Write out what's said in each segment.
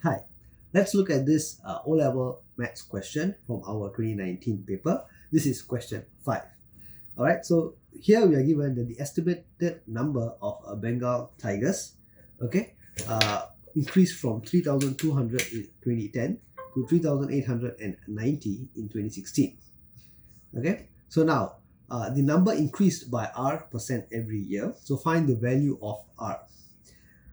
Hi, let's look at this O-level maths question from our 2019 paper. This is question 5. Alright, so here we are given that the estimated number of Bengal tigers, increased from 3,200 in 2010 to 3,890 in 2016. Okay, so now the number increased by R% every year. So find the value of R.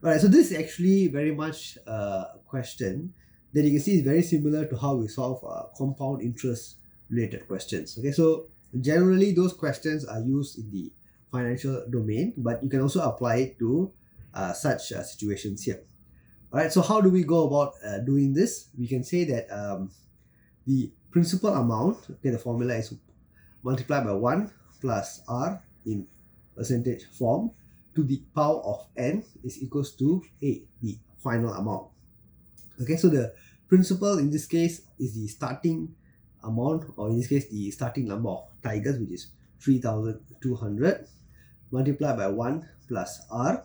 Alright, so this is actually very much a question that you can see is very similar to how we solve compound interest related questions. Okay, so generally those questions are used in the financial domain, but you can also apply it to such situations here. Alright, so how do we go about doing this? We can say that the principal amount, okay, the formula is multiplied by 1 plus R in percentage form to the power of n is equals to A, the final amount. Okay, so the principal in this case is the starting amount, or in this case the starting number of tigers, which is 3,200 multiplied by 1 plus R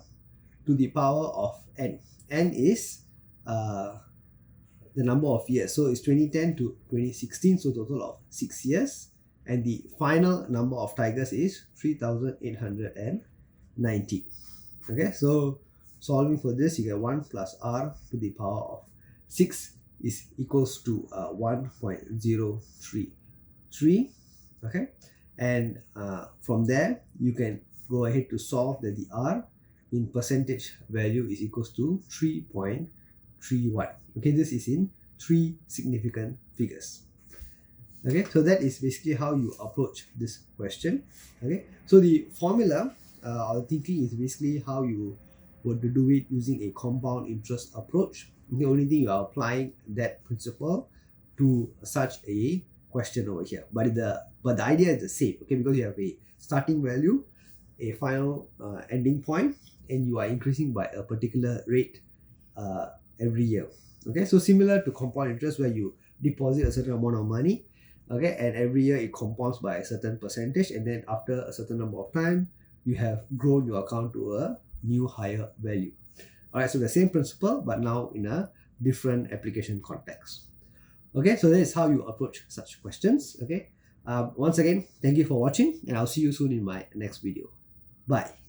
to the power of n. N is the number of years, so it's 2010 to 2016, so total of 6 years, and the final number of tigers is 3,890. Okay, so solving for this, you get 1 plus R to the power of 6 is equals to 1.033. Okay, and from there you can go ahead to solve that the R in percentage value is equals to 3.31. Okay, this is in 3 significant figures. Okay, so that is basically how you approach this question. Okay, so the formula or thinking is basically how you would do it using a compound interest approach. The only thing you are applying that principle to such a question over here, but the idea is the same. Okay, because you have a starting value, a final ending point, and you are increasing by a particular rate every year. Okay, so similar to compound interest where you deposit a certain amount of money, okay, and every year it compounds by a certain percentage, and then after a certain number of time you have grown your account to a new higher value. Alright, so the same principle but now in a different application context. Okay, so that is how you approach such questions. Okay, once again, thank you for watching, and I'll see you soon in my next video. Bye.